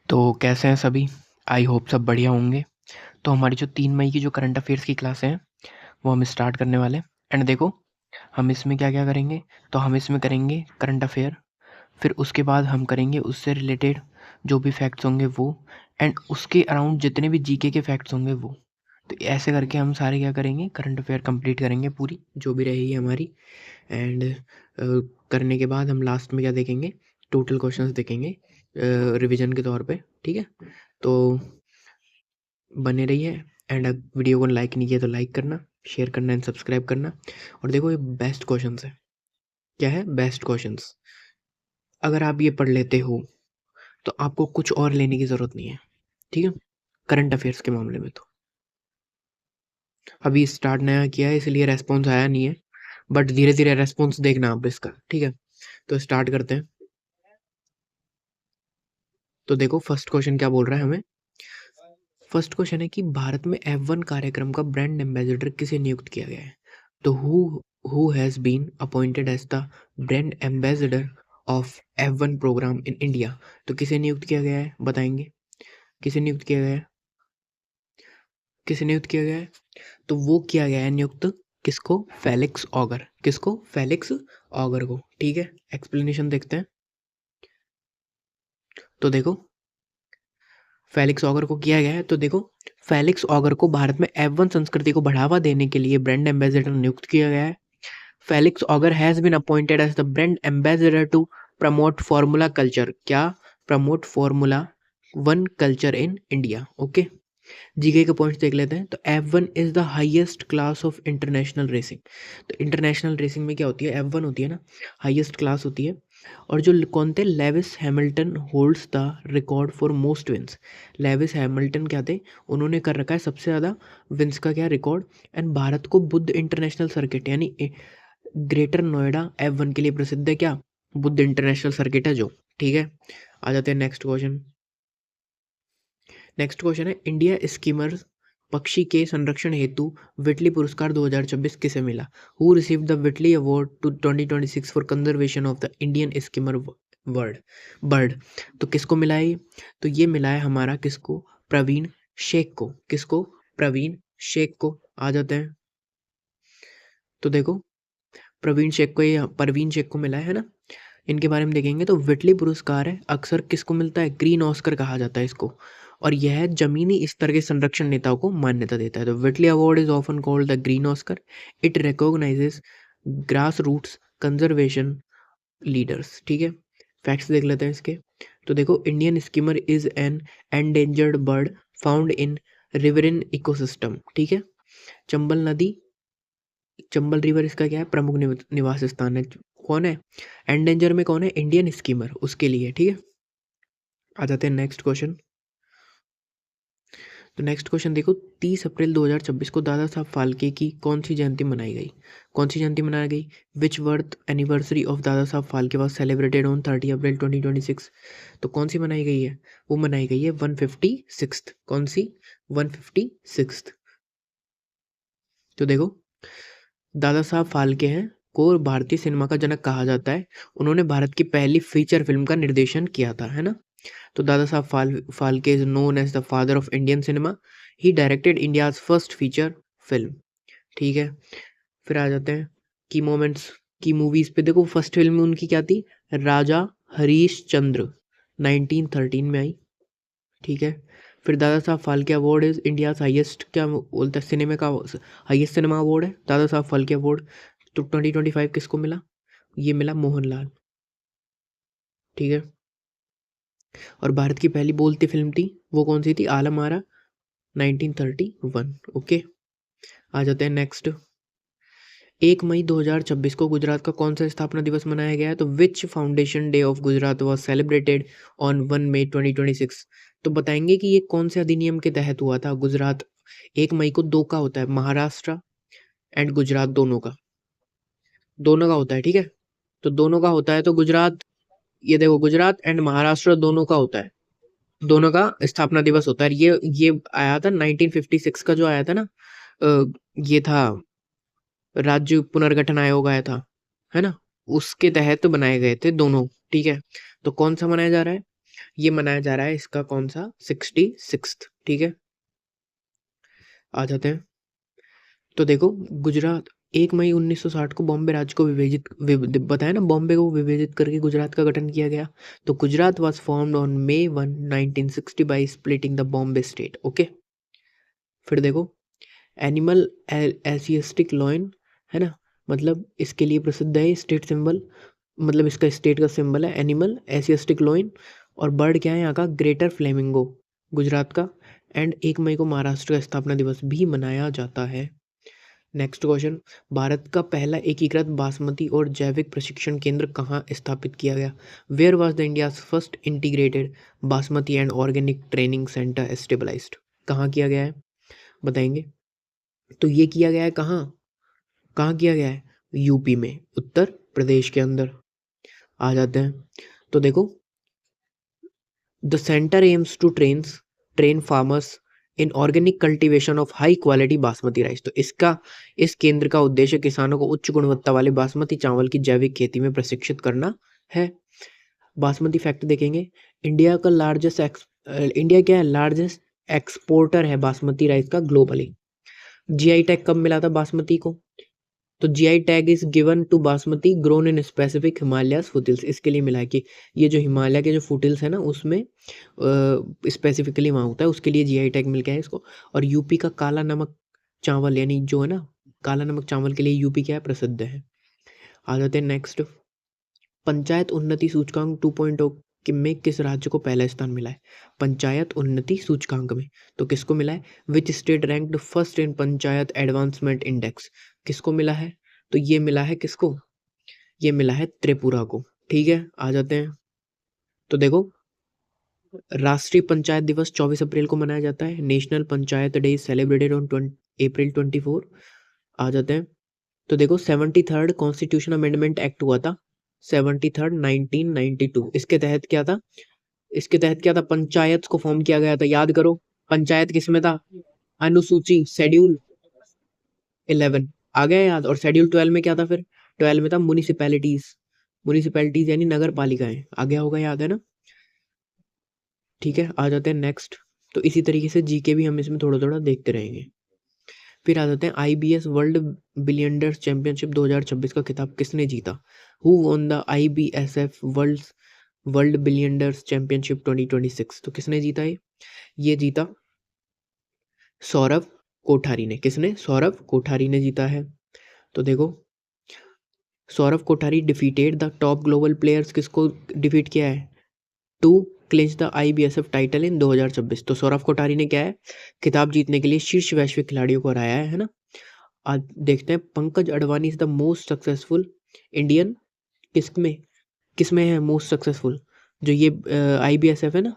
तो कैसे हैं सभी? आई होप सब बढ़िया होंगे। तो हमारी जो 3 मई की जो करंट अफेयर्स की क्लास है, वो हम स्टार्ट करने वाले हैं। एंड देखो, हम इसमें क्या-क्या करेंगे, तो हम इसमें करेंगे करंट अफेयर, फिर उसके बाद हम करेंगे उससे रिलेटेड जो भी फैक्ट्स होंगे वो, एंड उसके अराउंड जितने भी जीके के फैक्ट्स होंगे वो। तो ऐसे करके हम सारे क्या करेंगे, करंट अफेयर कंप्लीट करेंगे पूरी, जो भी रहेगी हमारी। एंड करने के बाद हम लास्ट में क्या देखेंगे, टोटल क्वेश्चंस देखेंगे रिवीजन के तौर पे, ठीक है? तो बने रहिए। एंड वीडियो को लाइक नहीं किया तो लाइक करना, शेयर करना एंड सब्सक्राइब करना। और देखो, ये बेस्ट क्वेश्चंस है। क्या है? Best questions. अगर आप ये पढ़ लेते हो तो आपको कुछ और लेने की ज़रूरत नहीं है, ठीक है? करंट अफेयर्स के मामले में तो अभी स्टार्ट नया किया है, इसलिए रेस्पॉन्स आया नहीं है, बट धीरे धीरे रेस्पॉन्स देखना आप इसका, ठीक है? तो स्टार्ट करते हैं। तो देखो, फर्स्ट क्वेश्चन क्या बोल रहा है हमें। फर्स्ट क्वेश्चन है कि भारत में F1 कार्यक्रम का ब्रांड एम्बेसडर किसे नियुक्त किया गया है? तो who has been appointed as the brand ambassador of F1 programme in India? तो किसे नियुक्त किया गया है, बताएंगे? किसे नियुक्त किया गया है? किसे नियुक्त किया गया है? तो वो किया गया है नियुक्त, किसको? Felix auger. किसको? फेलिक्स ऑगर को, ठीक है? एक्सप्लेनेशन देखते हैं। तो देखो, फेलिक्स ऑगर को किया गया है। तो देखो, फेलिक्स ऑगर को भारत में F1 संस्कृति को बढ़ावा देने के लिए ब्रांड एम्बेसडर नियुक्त किया गया है। Felix Auger has been appointed as the brand ambassador to promote formula culture. क्या? Promote formula one culture in India. Okay, GK के पॉइंट्स देख लेते हैं। तो F1 is the highest class of international racing. तो इंटरनेशनल रेसिंग में क्या होती है? F1 होती है ना, हाईएस्ट क्लास होती है। और जो कौन थे? Lewis Hamilton holds the record for most wins. Lewis Hamilton क्या थे? उन्होंने कर रखा है सबसे ज़्यादा विंस का क्या रिकॉर्ड। एंड भारत को बुद्ध इंटरनेशनल सर्किट यानी ग्रेटर नोएडा F1 के लिए प्रसिद्ध है। क्या? बुद्ध इंटरनेशनल सर्किट है जो, ठीक है? आ जाते हैं नेक्स्ट क्वेश्चन। नेक्स्ट क्वेश्चन है, इंडिया स्कीमर पक्षी के संरक्षण हेतु विटली पुरस्कार 2026 किसे मिला? Who receive the Whitley award to 2026 for conservation of the Indian skimmer word bird? तो किसको मिला है ये? तो ये मिला है हमारा किसको? प्रवीण शेख को। किसको? प्रवीण शेख को। आ जाते हैं। तो देखो, परवीन शेख को मिला है ना। इनके बारे में देखेंगे तो विटली पुरस्कार है, अक्सर किसको मिलता है? ग्रीन ऑस्कर कहा जाता है इसको। और यह जमीनी स्तर के संरक्षण नेताओं को मान्यता देता है। तो Whitley award is often called the green Oscar. It recognises grassroots conservation leaders, ठीक है? फैक्ट्स देख लेते हैं इसके। तो देखो, Indian skimmer is an endangered bird found in riverine ecosystem, ठीक है? चंबल नदी, चंबल रिवर इसका क्या है? प्रमुख निवास स्थान है। कौन है एंडेंजर में? कौन है? इंडियन स्कीमर, उसके लिए, ठीक है? आ जाते हैं नेक्स्ट क्वेश्चन। तो नेक्स्ट क्वेश्चन देखो, 30 अप्रैल 2026 को दादा साहब फाल्के की कौन सी जयंती मनाई गई? कौन सी जयंती मनाई गई? विच बर्थ एनिवर्सरी ऑफ दादा Saheb Phalke was celebrated on 30 अप्रैल 2026? तो कौन सी मनाई गई है? वो मनाई गई है 156। कौन सी? 156। तो देखो, दादा साहब फाल्के हैं को भारतीय सिनेमा का जनक कहा जाता है। उन्होंने भारत की पहली फीचर फिल्म का निर्देशन किया था, है ना? तो Dada Saheb Phalke is known as the father of Indian cinema. He directed India's first feature film, ठीक है? फिर आ जाते हैं की मोमेंट्स की मूवीज पे। देखो, फर्स्ट फिल्म उनकी क्या थी? राजा हरीश चंद्र, 1913 में आई, ठीक है? फिर दादा Saheb Phalke award is India's highest, क्या बोलते हैं, सिनेमा का हाईएस्ट सिनेमा अवार्ड है दादा साहब फाल्के अवार्ड। तो 2025 किसको मिला? ये मिला मोहनलाल, ठीक है? और भारत की पहली बोलती फिल्म थी, वो कौन सी थी? आलम आरा, 1931। ओके, आ जाते हैं नेक्स्ट। 1 मई 2026 को गुजरात का कौन सा स्थापना दिवस मनाया गया है? तो which foundation day of Gujarat was celebrated on 1 May 2026? तो बताएंगे कि ये कौन से अधिनियम के तहत हुआ था? गुजरात 1 मई को दो का होता है, महाराष्ट्र एंड गुजरात दोनों का, दोनों का होता है, ठीक है? तो दोनों का होता है तो गुजरात, ये देखो, गुजरात एंड महाराष्ट्र दोनों का होता है, दोनों का स्थापना दिवस होता है। ये आया था 1956 का जो आया था ना, ये था राज्य पुनर्गठन आयोग आया था, है ना? उसके तहत बनाए गए थे दोनों, ठीक है? तो कौन सा मनाया जा रहा है? ये मनाया जा रहा है इसका कौन सा 66th, ठीक है। आ जाते हैं, तो देखो गुजरात 1 मई 1960 को बॉम्बे राज्य को बताया ना, बॉम्बे को विभाजित करके गुजरात का गठन किया गया। तो Gujarat was formed on May 1, 1960 by splitting the Bombay state, okay. फिर देखो एनिमल एसियस्टिक लॉइन, है ना, मतलब इसके लिए प्रसिद्ध है स्टेट सिंबल, मतलब इसका स्टेट का सिंबल है एनिमल एसियस्टिक लॉइन। और बर्ड क्या है यहाँ का, ग्रेटर फ्लेमिंगो, गुजरात का। एंड 1 मई को महाराष्ट्र का स्थापना दिवस भी मनाया जाता है। नेक्स्ट क्वेश्चन, भारत का पहला एकीकृत बासमती और जैविक प्रशिक्षण केंद्र कहाँ स्थापित किया गया? Where was the India's first integrated basmati and organic training centre established? कहाँ किया गया है बताएंगे? तो ये किया गया है कहाँ, कहाँ किया गया है? यूपी में, उत्तर प्रदेश के अंदर। आ जाते हैं, तो देखो the centre aims to train farmers in organic cultivation of high quality basmati rice. तो इस केंद्र का उद्देश्य किसानों को उच्च गुणवत्ता वाले बासमती चावल की जैविक खेती में प्रशिक्षित करना है। बासमती फैक्ट देखेंगे, इंडिया क्या है, लार्जेस्ट एक्सपोर्टर है बासमती राइस का ग्लोबली। जीआई टैग कब मिला था बासमती को? तो GI tag is given to basmati grown in specific Himalayas foothills, इसके लिए मिला है कि ये जो हिमालय के जो फुटिल्स है ना उसमें स्पेसिफिकली वहाँ होता है, उसके लिए जीआई टैग मिल गया है इसको। और यूपी का काला नमक चावल, यानी जो है ना काला नमक चावल के लिए यूपी क्या है, प्रसिद्ध है। आ जाते हैं नेक्स्ट, पंचायत उन्नति सूचकांक 2.0 में किस राज्य को पहला स्थान मिला है? पंचायत उन्नति सूचकांक में तो किसको मिला है? Which state ranked first in panchayat advancement index? किसको मिला है? तो ये मिला है किसको? ये मिला है त्रिपुरा को, ठीक है। आ जाते हैं, तो देखो राष्ट्रीय पंचायत दिवस 24 अप्रैल को मनाया जाता है। National panchayat day celebrated on April 24। आ जाते हैं, तो देखो 73rd कॉन्स्टिट्यूशन अमेंडमेंट एक्ट हुआ था 73rd 1992। इसके तहत क्या था, पंचायत को फॉर्म किया गया था, याद करो पंचायत किसमें था? अनुसूची शेड्यूल 11 आ गया याद। और शेड्यूल 12 में क्या था फिर? 12 में था म्युनिसिपैलिटीज यानी नगर पालिकाएं, आ गया होगा, याद है ना? ठीक है, आ जाते हैं नेक्स्ट। तो इसी तरीके से जीके भी हम इसमें थोड़ा थोड़ा देखते रहेंगे। फिर आ जाते हैं आईबीएस वर्ल्ड बिलियंडर्स चैंपियनशिप 2026 का खिताब किसने जीता? Who won the IBSF world billiards championship 2026? तो किसने जीता ये जीता सौरव कोठारी ने। किसने? सौरव कोठारी ने जीता है। तो देखो Saurav Kothari defeated the top global players, किसको डिफीट किया है? To clinch the IBSF title in 2026। तो सौरव कोठारी ने क्या है, खिताब जीतने के लिए शीर्ष वैश्विक खिलाड़ियों को हराया है ना। आज देखते हैं, Pankaj Advani is the most successful Indian, किसमें किसमें है मोस्ट सक्सेसफुल? जो ये आईबीएसएफ है ना,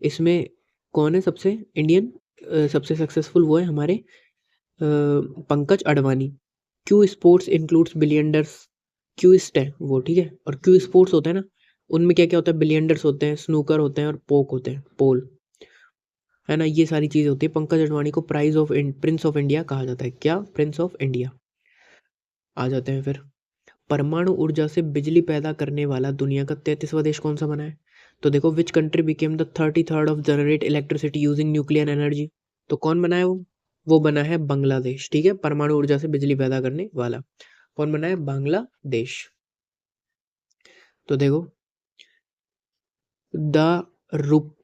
इसमें कौन है सबसे इंडियन सबसे सक्सेसफुल? वो है हमारे Pankaj Advani. Cue sports includes billiards, cueist है वो, ठीक है। और क्यू स्पोर्ट्स होता है ना, उनमें क्या क्या होता है? बिलियंडर्स होते हैं, स्नूकर होते हैं और पोक होते हैं, पोल, है ना, ये सारी चीज़ होती है। पंकज अडवाणी को प्रिंस ऑफ इंडिया कहा जाता है। क्या? Prince of India. आ जाते हैं फिर, परमाणु ऊर्जा से बिजली पैदा करने वाला दुनिया का 33वां देश कौन सा बना है? तो देखो which country became the 33rd of generate electricity using nuclear energy? तो कौन बना है वो बना है बांग्लादेश, ठीक है। परमाणु ऊर्जा से बिजली पैदा करने वाला कौन बना है? बांग्लादेश। तो देखो द रूप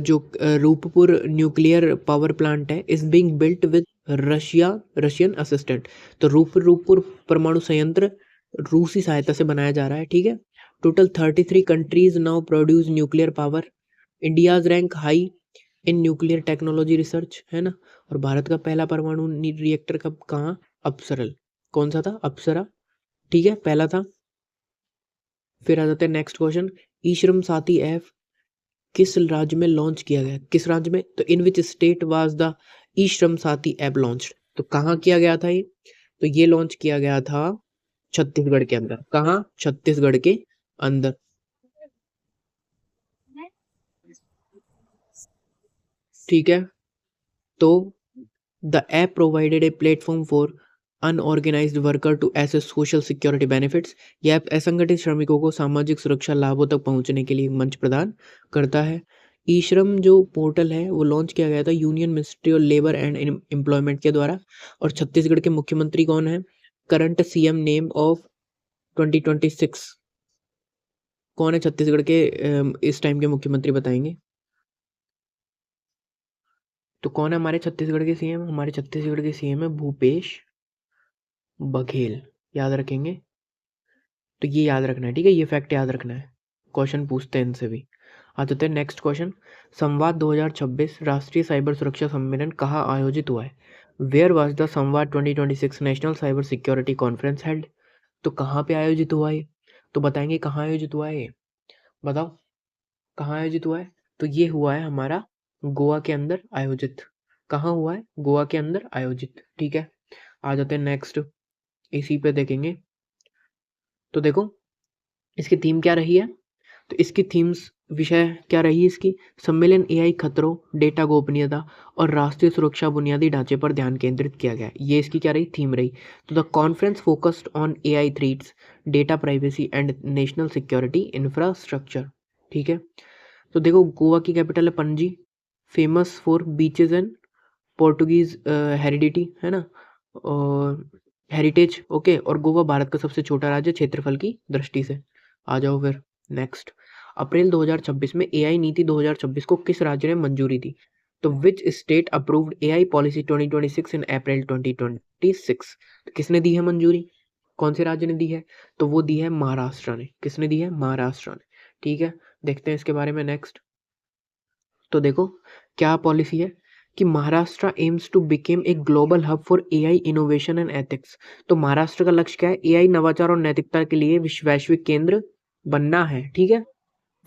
जो रूपपुर न्यूक्लियर पावर प्लांट है is being built with Russian assistant. तो रूपपुर परमाणु संयंत्र रूसी सहायता से बनाया जा रहा है, ठीक है। Total 33 countries now produce nuclear power. India's rank high in nuclear technology research, है ना। और भारत का पहला परमाणु रिएक्टर कब कहाँ? अप्सरल। कौन सा था? अप्सरा, ठीक है, पहला था। फिर आ जाते हैं नेक्स्ट क्वेश्चन, ई श्रम साथी ऐप किस राज्य में लॉन्च किया गया? किस राज्य में? तो इन which state was the E Shram Saathi app launch? तो कहाँ किया गया था ये? तो ये लॉन्च किया गया था छत्तीसगढ़ के अंदर। कहाँ? छत्तीसगढ़ के अंदर, ठीक है। तो the app provided a platform for unorganised worker to access social security benefits. यह ऐप असंगठित श्रमिकों को सामाजिक सुरक्षा लाभों तक पहुंचने के लिए एक मंच प्रदान करता है। ई श्रम जो पोर्टल है वो लॉन्च किया गया था union ministry of labour and employment के द्वारा। और छत्तीसगढ़ के मुख्यमंत्री कौन है? करंट सीएम नेम ऑफ 2026 कौन है छत्तीसगढ़ के इस टाइम के मुख्यमंत्री बताएंगे? तो कौन है हमारे छत्तीसगढ़ के सीएम? हमारे छत्तीसगढ़ के सीएम है भूपेश बघेल। याद रखेंगे, तो ये याद रखना है, ठीक है, ये फैक्ट याद रखना है, क्वेश्चन पूछते हैं इनसे भी। आ जाते हैं नेक्स्ट क्वेश्चन। संवाद 2026 राष्ट्रीय साइबर सुरक्षा सम्मेलन कहाँ आयोजित हुआ है? वेयर वाज द संवाद 2026 national cyber security conference held? तो कहाँ पे आयोजित हुआ है? तो बताएंगे कहाँ आयोजित हुआ है, बताओ कहाँ आयोजित हुआ है? तो ये हुआ है हमारा गोवा के अंदर आयोजित। कहाँ हुआ है? गोवा के अंदर आयोजित, ठीक है। आ जाते हैं नेक्स्ट, इसी पे देखेंगे। तो देखो इसकी थीम क्या रही है? तो इसकी थीम्स विषय क्या रही इसकी? सम्मेलन एआई खतरों, डेटा गोपनीयता और राष्ट्रीय सुरक्षा बुनियादी ढांचे पर ध्यान केंद्रित किया गया। ये इसकी क्या रही? थीम रही। तो the conference focused on AI threats, data privacy and national security infrastructure, ठीक है। तो देखो गोवा की कैपिटल है Panaji, famous for beaches and Portuguese heredity, है ना, और हेरिटेज, ओके। और गोवा भारत का सबसे छोटा राज्य क्षेत्रफल की दृष्टि से। आ जाओ फिर नेक्स्ट। अप्रैल 2026 में एआई नीति 2026 को किस राज्य ने मंजूरी दी? तो which state approved AI policy 2026 इन अप्रैल 2026? तो किसने दी है मंजूरी? कौन से राज्य ने दी है? तो वो दी है महाराष्ट्र ने। किसने दी है? महाराष्ट्र ने, ठीक है। देखते हैं इसके बारे में नेक्स्ट। तो देखो क्या पॉलिसी है कि Maharashtra aims to become a global hub for AI innovation and ethics. तो महाराष्ट्र का लक्ष्य क्या है? एआई नवाचार और नैतिकता के लिए वैश्विक केंद्र बनना है, ठीक है।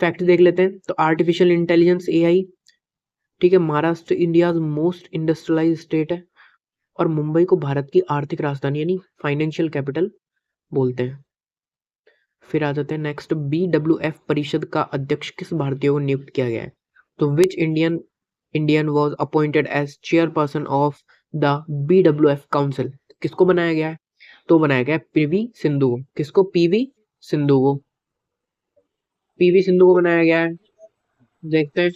फैक्ट देख लेते हैं। तो आर्टिफिशियल इंटेलिजेंस एआई, ठीक है, Maharashtra India most industrialise state है और मुंबई को भारत की आर्थिक राजधानी यानी फाइनेंशियल कैपिटल बोलते हैं। फिर आ जाते हैं नेक्स्ट। BWF परिषद का अध्यक्ष किस भारतीय को नियुक्त किया गया है? तो which Indian was appointed as chairperson of the BWF council? किसको बनाया गया है? तो बनाया गया है पीवी सिंधु को। किसको? पीवी सिंधु को। पीवी सिंधु को बनाया गया है। देखते हैं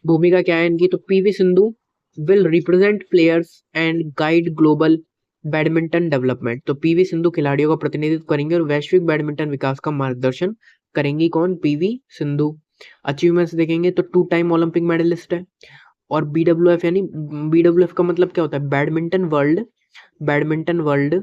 भूमिका क्या है इनकी। तो PV Sindhu will represent players and guide global badminton development. तो पीवी सिंधु खिलाड़ियों का प्रतिनिधित्व करेंगे और वैश्विक बैडमिंटन विकास का मार्गदर्शन करेंगी। कौन? पीवी सिंधु। अचीवमेंट्स देखेंगे तो 2 टाइम ओलंपिक मेडलिस्ट है। और BWF यानी BWF का मतलब क्या होता है? Badminton world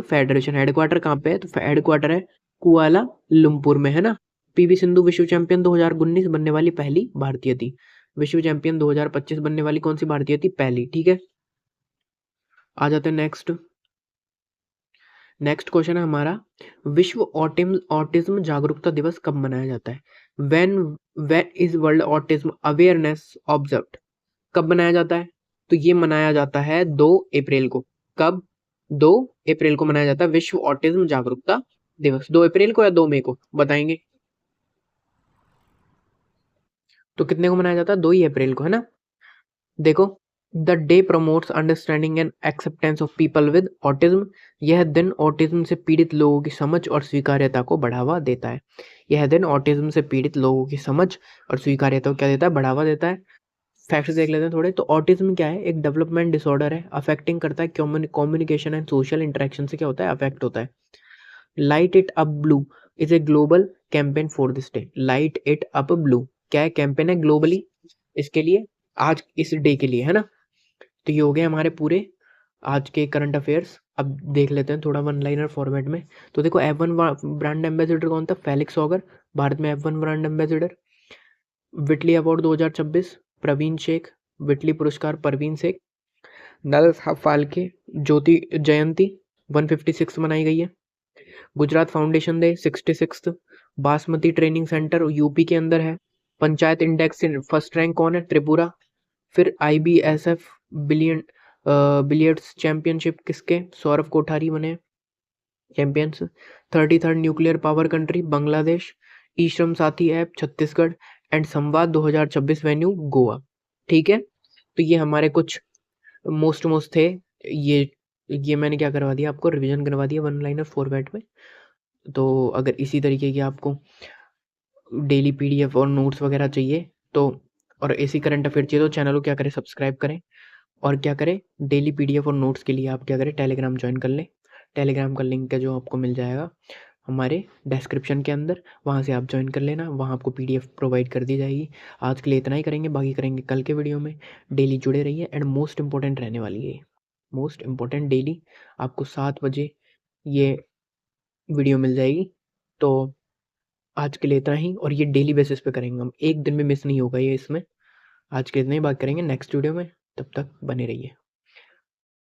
federation. हेडक्वार्टर कहाँ पे है? तो हेडक्वार्टर है कुआला लुम्पुर में, है ना। पीवी सिंधु विश्व चैंपियन 2019 बनने वाली पहली भारतीय थी। विश्व चैंपियन 2025 बनने वाली कौन सी भारतीय थी? पहली, ठीक है। आ जाते हैं नेक्स्ट। नेक्स्ट क्वेश्चन है हमारा, विश्व ऑटिज्म जागरूकता दिवस कब मनाया जाता है? When is world autism awareness observed? कब मनाया जाता है? तो ये मनाया जाता है 2 अप्रैल को। कब? 2 अप्रैल को मनाया जाता है विश्व ऑटिज्म जागरूकता दिवस। 2 अप्रैल को या 2 मई को बताएंगे? तो कितने को मनाया जाता है? 2 ही अप्रैल को, है ना। देखो the day promotes understanding and acceptance of people with autism. यह दिन ऑटिज्म से पीड़ित लोगों की समझ और स्वीकार्यता को बढ़ावा देता है। यह दिन ऑटिज्म से पीड़ित लोगों की समझ और स्वीकार्यता को क्या देता है? बढ़ावा देता है। फैक्ट्स देख लेते हैं थोड़े। तो ऑटिज्म क्या है? एक डेवलपमेंट डिसऑर्डर है, अफेक्टिंग करता है कम्युनिकेशन एंड सोशल इंटरेक्शन से क्या होता है? अफेक्ट होता है। Light it up blue is a global campaign for this day. Light it up blue क्या है? कैंपेन है ग्लोबली इसके लिए, आज इस डे के लिए, है ना। तो ये हो गए हमारे पूरे आज के करंट अफेयर्स। अब देख लेते हैं थोड़ा वन लाइनर फॉर्मेट में। तो देखो F1 ब्रांड एम्बेसडर कौन था? फेलिक्स ऑगर, भारत में F1 brand ambassador. Whitley award 2026 Praveen Shaikh, Whitley पुरस्कार परवीन शेख। दादा फाल्के ज्योति जयंती 156 मनाई गई है। Gujarat foundation day 66। Basmati training centre UP के अंदर है। पंचायत इंडेक्स फर्स्ट रैंक कौन है? त्रिपुरा। फिर IBSF बिलियर्ड्स चैंपियनशिप किसके? सौरभ कोठारी बने champions. 33rd nuclear power country Bangladesh. E Shram Saathi app Chhattisgarh and संवाद 2026 वेन्यू गोवा, ठीक है। तो ये हमारे कुछ मोस्ट मोस्ट थे। ये मैंने क्या करवा दिया, आपको रिवीजन करवा दिया वन लाइनर फॉर्मेट में। तो अगर इसी तरीके की आपको डेली पीडीएफ और नोट्स वगैरह चाहिए तो, और ऐसी करंट अफेयर चाहिए, तो चैनल को क्या करें, सब्सक्राइब करें। और क्या करें, डेली पीडीएफ और नोट्स के लिए आप क्या करें, टेलीग्राम ज्वाइन कर लें। टेलीग्राम का लिंक है जो आपको मिल जाएगा हमारे डिस्क्रिप्शन के अंदर, वहाँ से आप ज्वाइन कर लेना, वहाँ आपको पीडीएफ प्रोवाइड कर दी जाएगी। आज के लिए इतना ही करेंगे, बाकी करेंगे कल के वीडियो में। डेली जुड़े रहिए, एंड मोस्ट इंपॉर्टेंट रहने वाली है, मोस्ट इंपॉर्टेंट डेली आपको 7 बजे ये वीडियो मिल जाएगी। तो आज के लिए इतना ही, और ये डेली बेसिस पे करेंगे हम, एक दिन में मिस नहीं होगा ये इसमें। आज के इतना ही, बात करेंगे नेक्स्ट वीडियो में, तब तक बने रहिए।